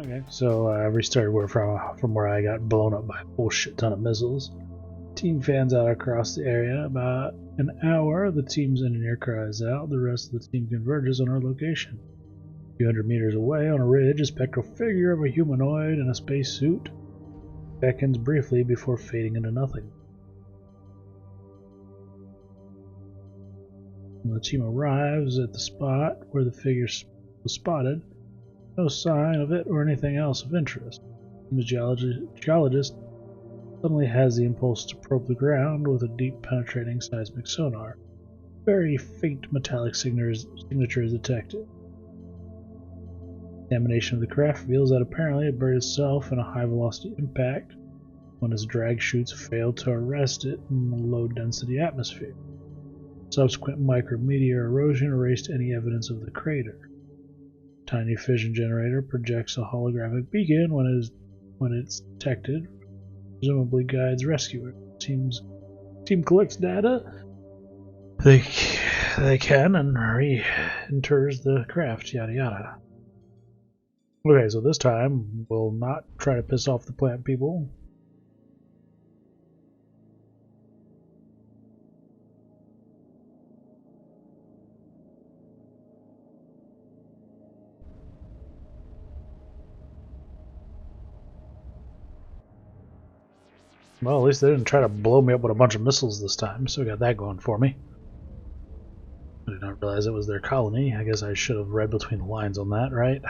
Okay, so I restarted from where I got blown up by a whole shit ton of missiles. Team fans out across the area. About an hour, the team's engineer cries out. The rest of the team converges on our location. A few hundred meters away, on a ridge, a spectral figure of a humanoid in a spacesuit beckons briefly before fading into nothing. When the team arrives at the spot where the figure was spotted, no sign of it or anything else of interest. The geologist suddenly has the impulse to probe the ground with a deep penetrating seismic sonar. Very faint metallic signature is detected. Examination of the craft reveals that apparently it buried itself in a high velocity impact when its drag chutes failed to arrest it in the low density atmosphere. Subsequent micrometeor erosion erased any evidence of the crater. Tiny fission generator projects a holographic beacon when it's detected, presumably guides rescuers. Team collects data they can and re-enters the craft, yada yada. Okay, so this time we'll not try to piss off the plant people. Well, at least they didn't try to blow me up with a bunch of missiles this time, so we got that going for me. I did not realize it was their colony. I guess I should have read between the lines on that, right?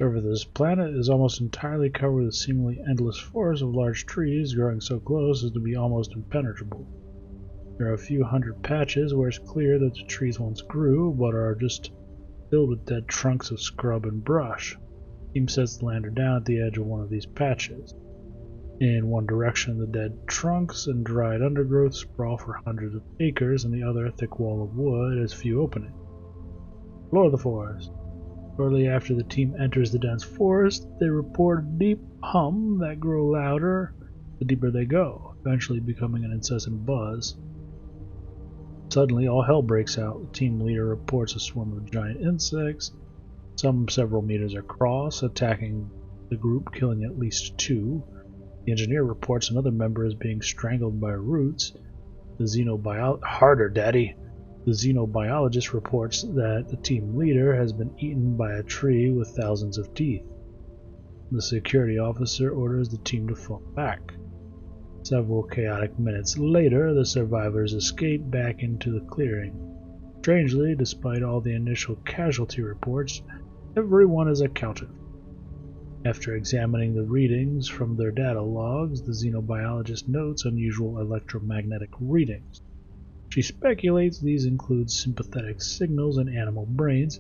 Over this planet is almost entirely covered with a seemingly endless forest of large trees growing so close as to be almost impenetrable. There are a few hundred patches where it's clear that the trees once grew, but are just filled with dead trunks of scrub and brush. The team sets the lander down at the edge of one of these patches. In one direction, the dead trunks and dried undergrowth sprawl for hundreds of acres, and the other, a thick wall of wood, has few openings. Explore the forest. Shortly after the team enters the dense forest, they report a deep hum that grows louder the deeper they go, eventually becoming an incessant buzz. Suddenly, all hell breaks out. The team leader reports a swarm of giant insects. Some several meters across, attacking the group, killing at least 2. The engineer reports another member is being strangled by roots. Harder, Daddy! The xenobiologist reports that the team leader has been eaten by a tree with thousands of teeth. The security officer orders the team to fall back. Several chaotic minutes later, the survivors escape back into the clearing. Strangely, despite all the initial casualty reports, everyone is accounted for. After examining the readings from their data logs, the xenobiologist notes unusual electromagnetic readings. She speculates these include sympathetic signals in animal brains,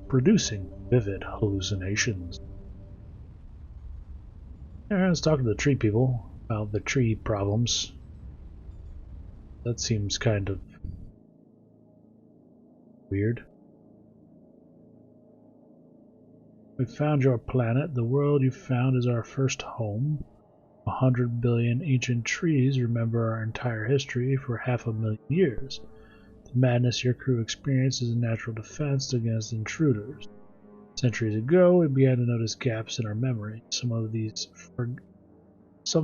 producing vivid hallucinations. Let's talk to the tree people about the tree problems. That seems kind of weird. We found your planet. The world you found is our first home. 100 billion ancient trees remember our entire history for 500,000 years. The madness your crew experienced is a natural defense against intruders. Centuries ago, we began to notice gaps in our memory. Some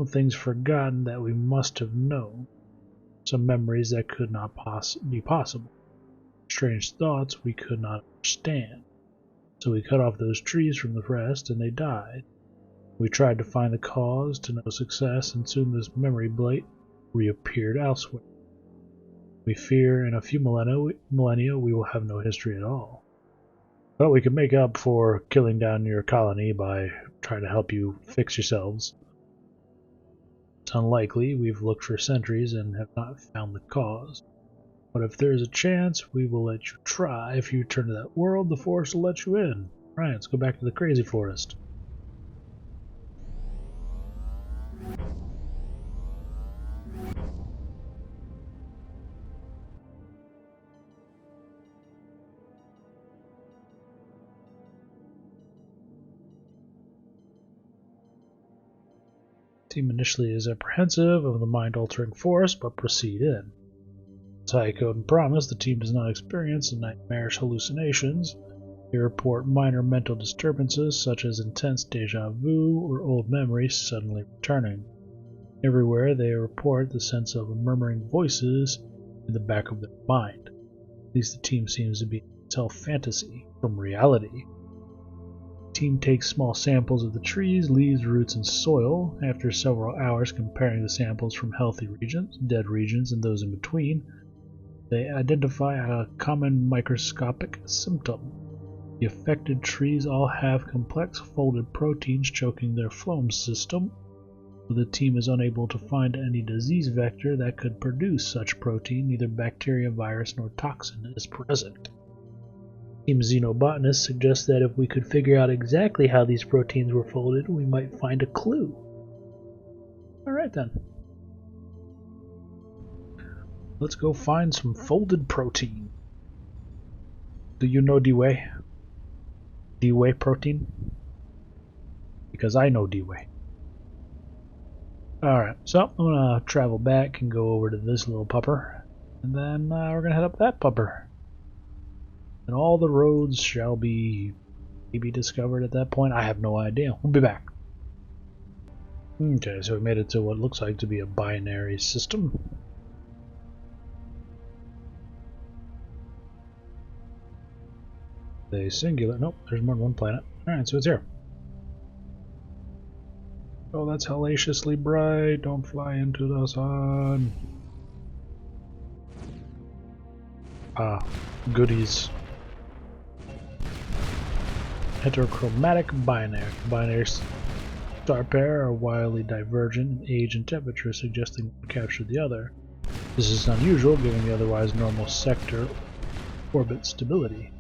things forgotten that we must have known. Some memories that could not be possible. Strange thoughts we could not understand. So we cut off those trees from the rest, and they died. We tried to find the cause, to no success, and soon this memory blight reappeared elsewhere. We fear in a few millennia we will have no history at all. But we can make up for killing down your colony by trying to help you fix yourselves. It's unlikely. We've looked for centuries and have not found the cause. But if there is a chance, we will let you try. If you return to that world, the forest will let you in. Right, let's go back to the crazy forest. Team initially is apprehensive of the mind-altering force, but proceed in. As high code and promise, the team does not experience nightmarish hallucinations. They report minor mental disturbances such as intense deja vu or old memories suddenly returning. Everywhere they report the sense of murmuring voices in the back of their mind. At least the team seems to be self-fantasy from reality. The team takes small samples of the trees, leaves, roots, and soil. After several hours comparing the samples from healthy regions, dead regions, and those in between, they identify a common microscopic symptom. The affected trees all have complex folded proteins choking their phloem system. The team is unable to find any disease vector that could produce such protein. Neither bacteria, virus, nor toxin is present. Team xenobotanists suggest that if we could figure out exactly how these proteins were folded, we might find a clue. Alright then. Let's go find some folded protein. Do you know D-Way? D-Way protein? Because I know D-Way. Alright, so I'm going to travel back and go over to this little pupper. And then we're going to head up that pupper. And all the roads shall be maybe discovered at that point. I have no idea. We'll be back. Okay, so we made it to what looks like to be a binary system. A singular. Nope, there's more than one planet. Alright, so it's here. Oh, that's hellaciously bright. Don't fly into the sun. Ah, goodies. Heterochromatic binary. Binary star pair are wildly divergent in age and temperature, suggesting one captured the other. This is unusual given the otherwise normal sector orbit stability.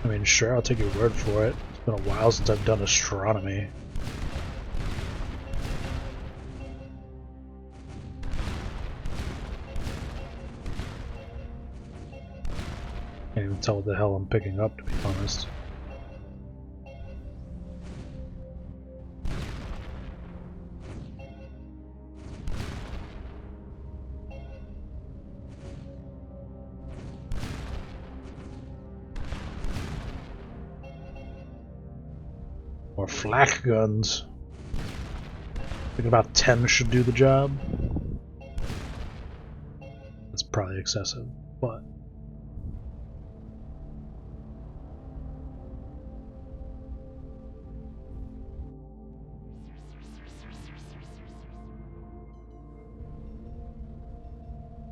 I mean, sure, I'll take your word for it. It's been a while since I've done astronomy. Can't even tell what the hell I'm picking up, to be honest. More flak guns. I think about 10 should do the job. That's probably excessive, but...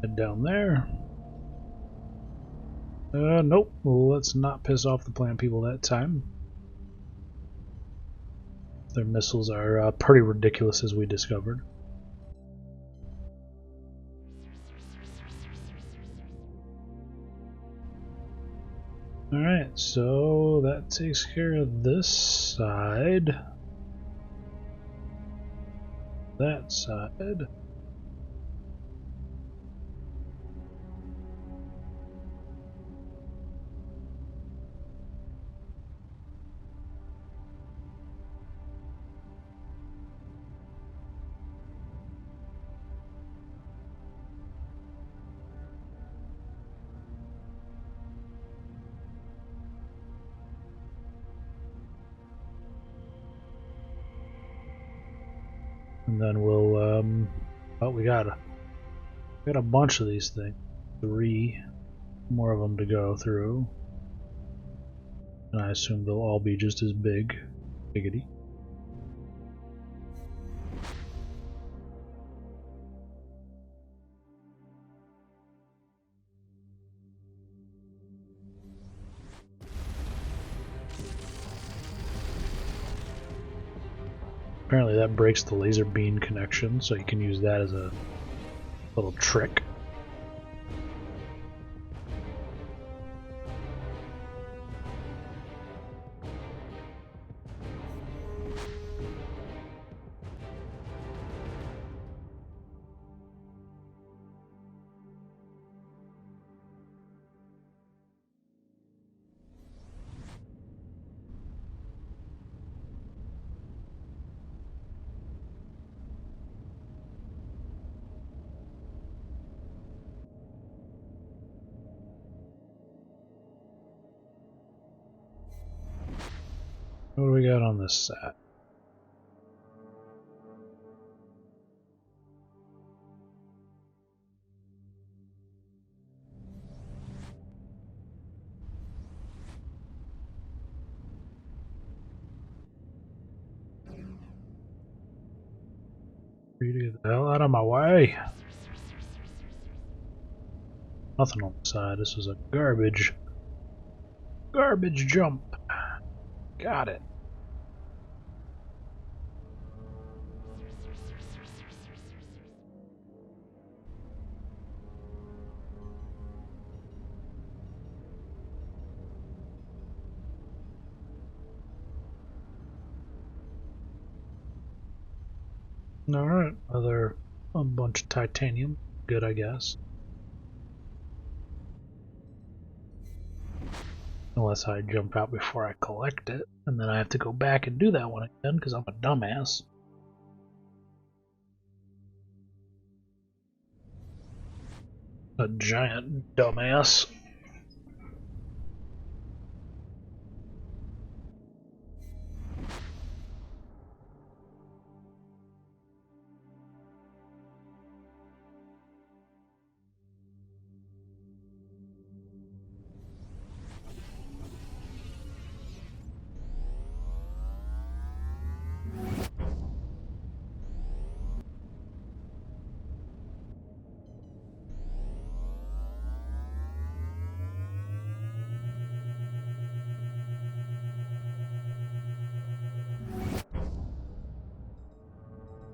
head down there. Nope. Well, let's not piss off the plant people that time. Their missiles are pretty ridiculous, as we discovered. Alright, so that takes care of this side. That side. And then we'll, oh, we got a bunch of these things. 3 more of them to go through. And I assume they'll all be just as big. Biggity. Apparently that breaks the laser beam connection, so you can use that as a little trick. What do we got on this side? Get the hell out of my way! Nothing on the side. This is a garbage jump. Got it. Alright, a bunch of titanium. Good, I guess. Unless I jump out before I collect it, and then I have to go back and do that one again because I'm a dumbass. A giant dumbass.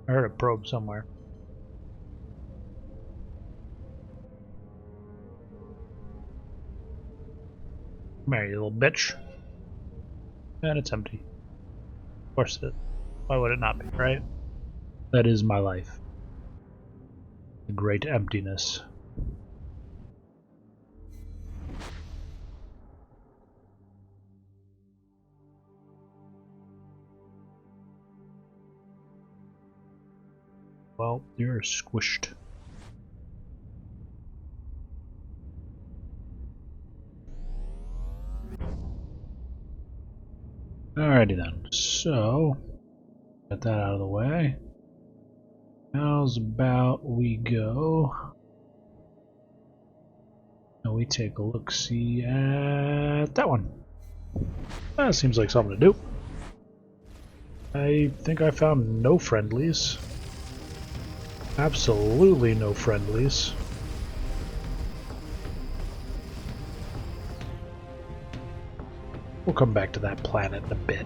I heard a probe somewhere. Come here, you little bitch. And it's empty. Of course it is. Why would it not be, right? That is my life. The great emptiness. Well, you're squished. Alrighty then, so get that out of the way. How's about we go and we take a look-see at that one. That seems like something to do. I think I found no friendlies. Absolutely no friendlies. We'll come back to that planet in a bit.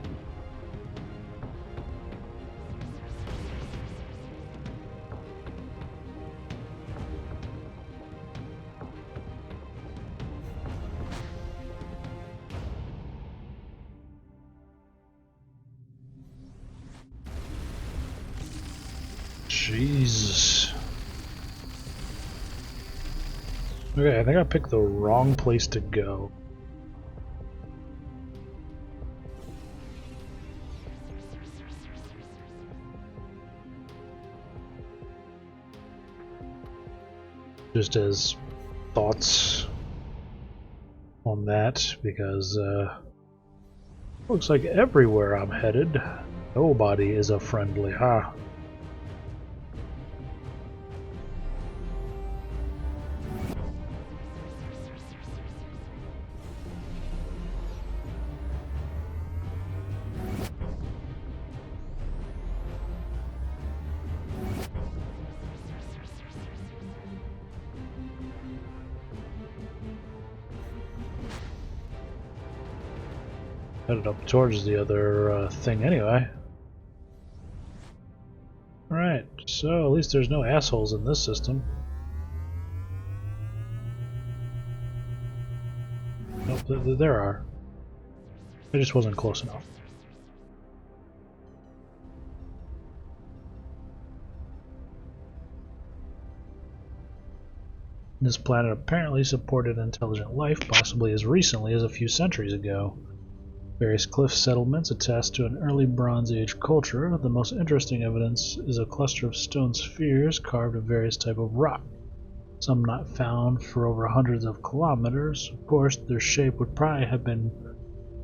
Jesus. Okay, I think I picked the wrong place to go. Just as thoughts on that, because looks like everywhere I'm headed, nobody is a friendly, huh? Headed up towards the other thing anyway. Alright, so at least there's no assholes in this system. Nope, there are. I just wasn't close enough. This planet apparently supported intelligent life, possibly as recently as a few centuries ago. Various cliff settlements attest to an early Bronze Age culture. The most interesting evidence is a cluster of stone spheres carved of various types of rock, some not found for over hundreds of kilometers. Of course, their shape would probably have been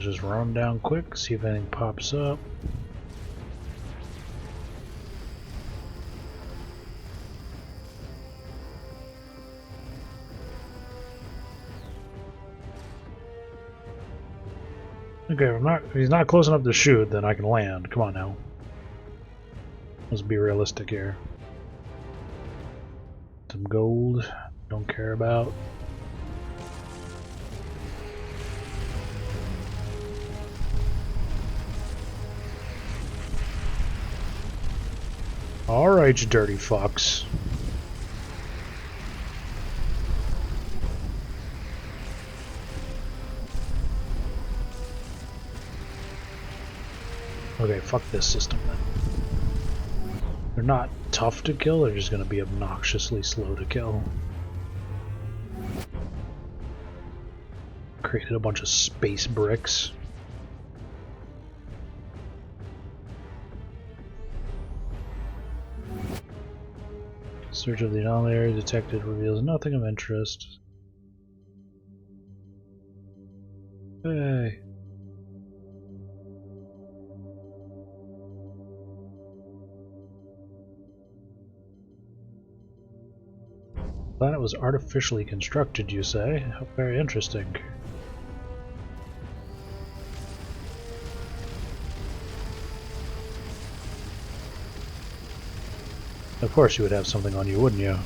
Just run down quick, see if anything pops up. Okay, if he's not close enough to shoot, then I can land. Come on now. Let's be realistic here. Some gold, don't care about. Alright, you dirty fucks. Okay, fuck this system then. They're not tough to kill, they're just gonna be obnoxiously slow to kill. Created a bunch of space bricks. Search of the anomaly area detected reveals nothing of interest. Hey. The planet was artificially constructed, you say? How very interesting. Of course you would have something on you, wouldn't you?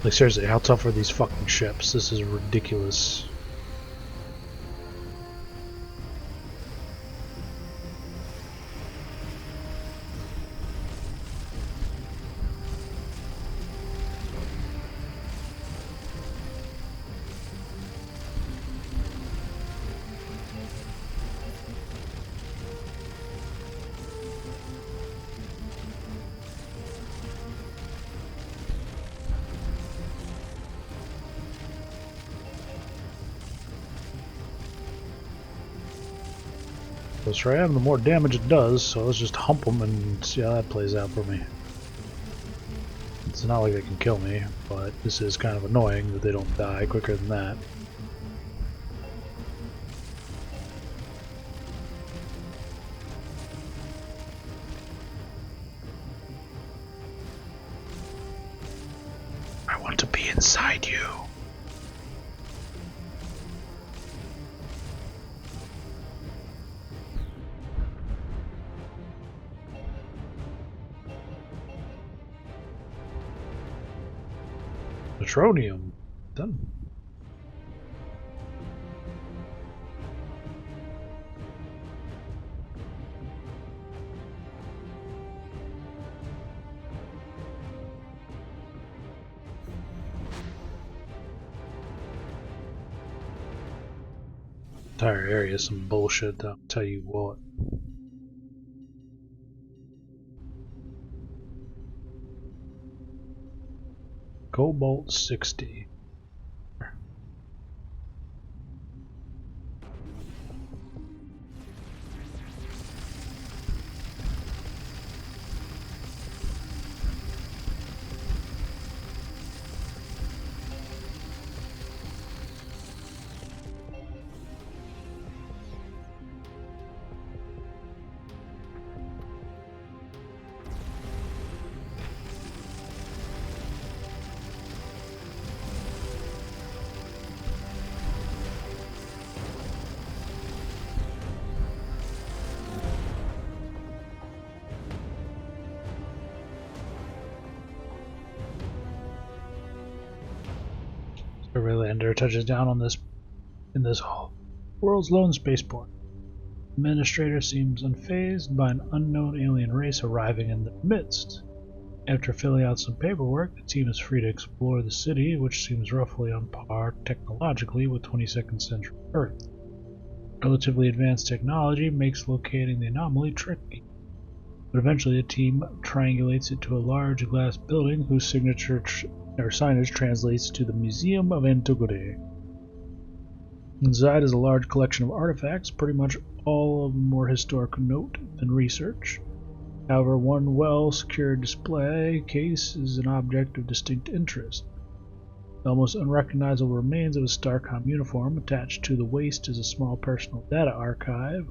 Like seriously, how tough are these fucking ships? This is ridiculous. The closer I am, the more damage it does, so let's just hump them and see how that plays out for me. It's not like they can kill me, but this is kind of annoying that they don't die quicker than that. I want to be inside you. Petroleum. Done. Entire area is some bullshit, I'll tell you what. Cobalt 60. Survey lander touches down on this world's lone spaceport. Administrator seems unfazed by an unknown alien race arriving in their midst. After filling out some paperwork, the team is free to explore the city, which seems roughly on par technologically with 22nd century Earth. Relatively advanced technology makes locating the anomaly tricky, but eventually the team triangulates it to a large glass building whose signature Their signage translates to the Museum of Antiquity. Inside is a large collection of artifacts, pretty much all of more historic note than research. However, one well-secured display case is an object of distinct interest. The almost unrecognizable remains of a Starcom uniform. Attached to the waist is a small personal data archive.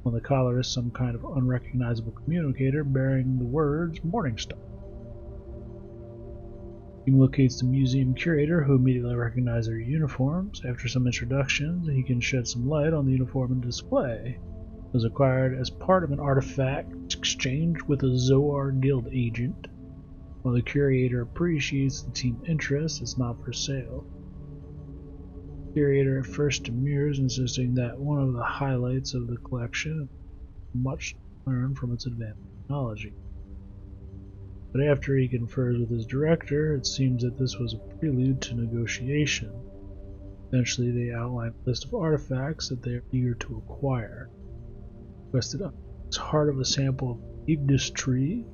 On the collar is some kind of unrecognizable communicator bearing the words Morningstar. He locates the museum curator, who immediately recognizes their uniforms. After some introductions, he can shed some light on the uniform and display. It was acquired as part of an artifact exchange with a Zoar Guild agent. While the curator appreciates the team interest, it's not for sale. The curator at first demurs, insisting that one of the highlights of the collection is much to learn from its advanced technology. But after he confers with his director, it seems that this was a prelude to negotiation. Eventually, they outline a list of artifacts that they are eager to acquire. Requested its heart of a sample of Ignis tree,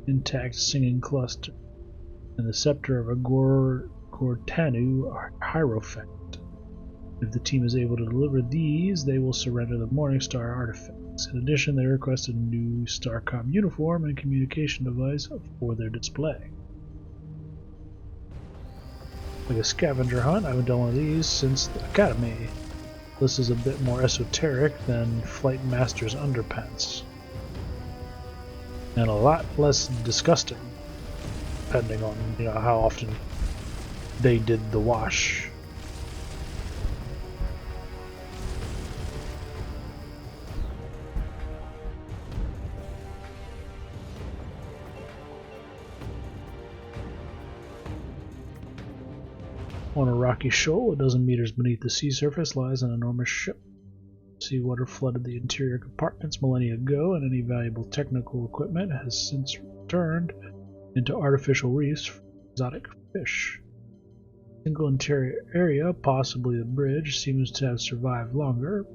intact singing cluster, and the scepter of a Gortanu hierophant. If the team is able to deliver these, they will surrender the Morningstar artifacts. In addition, they request a new Starcom uniform and communication device for their display. Like a scavenger hunt, I haven't done one of these since the Academy. This is a bit more esoteric than Flight Master's underpants. And a lot less disgusting, depending on how often they did the wash. On a rocky shoal, a dozen meters beneath the sea surface, lies an enormous ship. Seawater flooded the interior compartments millennia ago, and any valuable technical equipment has since turned into artificial reefs for exotic fish. A single interior area, possibly the bridge, seems to have survived longer.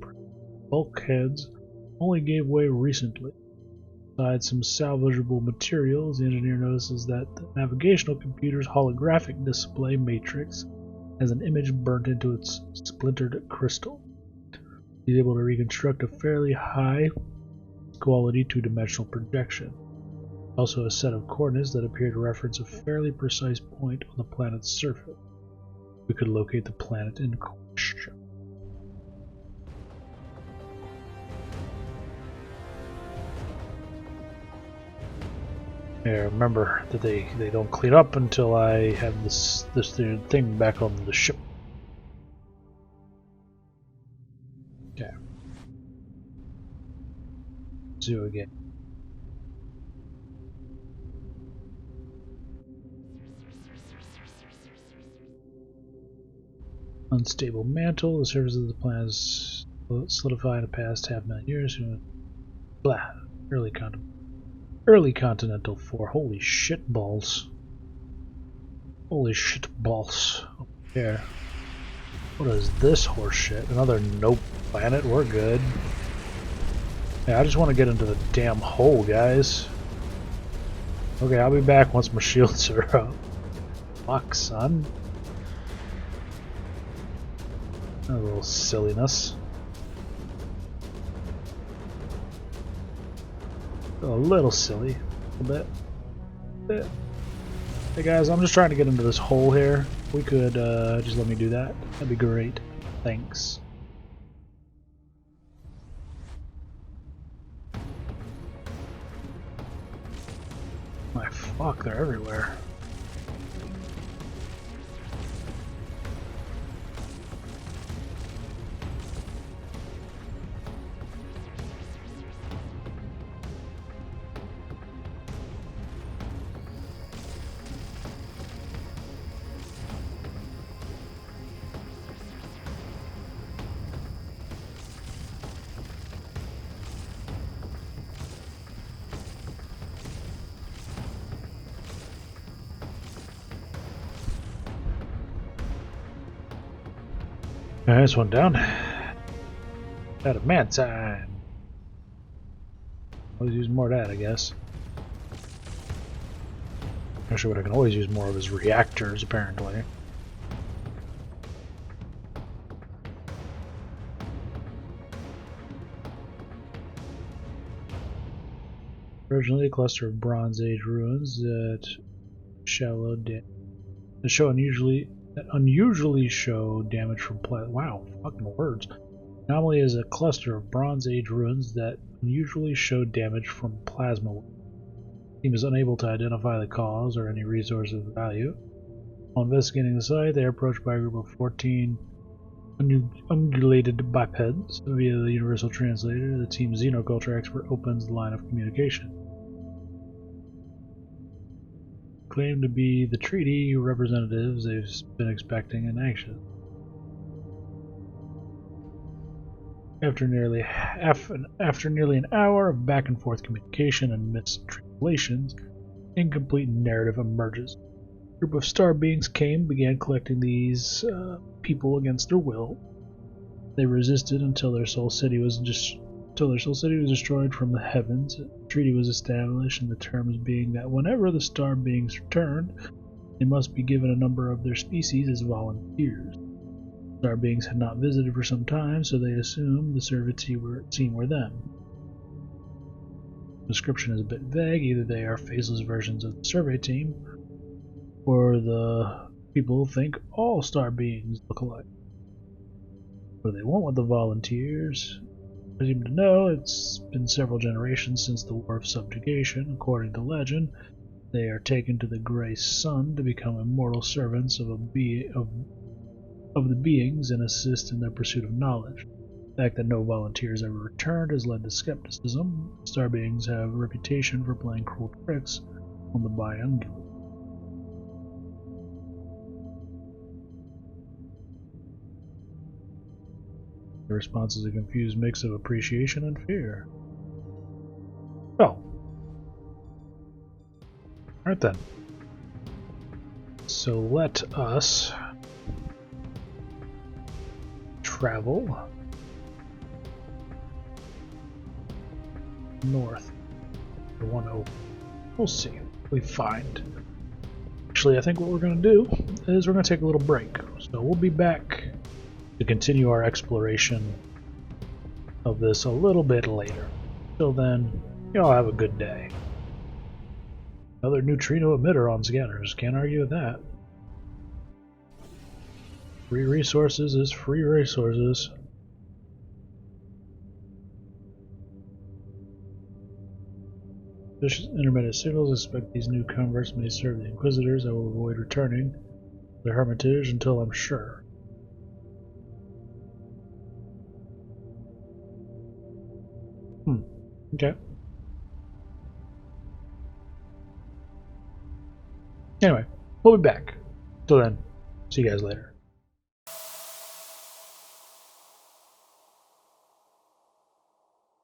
Bulkheads only gave way recently. Besides some salvageable materials, the engineer notices that the navigational computer's holographic display matrix has an image burnt into its splintered crystal. He's able to reconstruct a fairly high quality two-dimensional projection. Also a set of coordinates that appear to reference a fairly precise point on the planet's surface. We could locate the planet in question. Yeah, remember that they don't clean up until I have this thing back on the ship. Okay. Zoo again. Unstable mantle. The surface of the planet is solidified in the past half million years. Blah. Early continental 4. Holy shit balls. Holy shit balls. Over here. What is this horse shit? Another nope planet? We're good. Yeah, I just want to get into the damn hole, guys. Okay, I'll be back once my shields are up. Fuck, son. A little silliness. A little silly. A little bit. Hey guys, I'm just trying to get into this hole here. If we could just let me do that, that'd be great. Thanks. My fuck, they're everywhere. Alright, this one down. Out of man time. Always use more of that, I guess. Actually, but I can always use more of his reactors, apparently. Originally a cluster of Bronze Age ruins that unusually show damage from wow, fucking words. Anomaly is a cluster of Bronze Age ruins that unusually show damage from plasma. The team is unable to identify the cause or any resource of value. While investigating the site, they are approached by a group of 14 ungulated bipeds. Via the Universal Translator, the team's xenoculture expert opens the line of communication. Claim to be the treaty representatives they've been expecting and anxious. After nearly an hour of back and forth communication and mistranslations, incomplete narrative emerges. A group of star beings began collecting these people against their will. They resisted until their soul city was destroyed from the heavens. A treaty was established, and the terms being that whenever the star beings returned, they must be given a number of their species as volunteers. Star beings had not visited for some time, so they assumed the survey team were them. The description is a bit vague. Either they are faceless versions of the survey team, or the people think all star beings look alike. What do they want with the volunteers? I seem to know it's been several generations since the War of Subjugation. According to legend, they are taken to the Grey Sun to become immortal servants of the beings and assist in their pursuit of knowledge. The fact that no volunteers ever returned has led to skepticism. Star beings have a reputation for playing cruel tricks on the biungulate. The response is a confused mix of appreciation and fear. Oh. Alright then. So let us travel north. We'll see what we find. Actually, I think what we're going to do is we're going to take a little break. So we'll be back to continue our exploration of this a little bit later. Till then, you all have a good day. Another neutrino emitter on scanners. Can't argue with that. Free resources is free resources. Intermittent signals expect these new converts may serve the Inquisitors. I will avoid returning to the Hermitage until I'm sure. Okay. Anyway, we'll be back. Till then, see you guys later.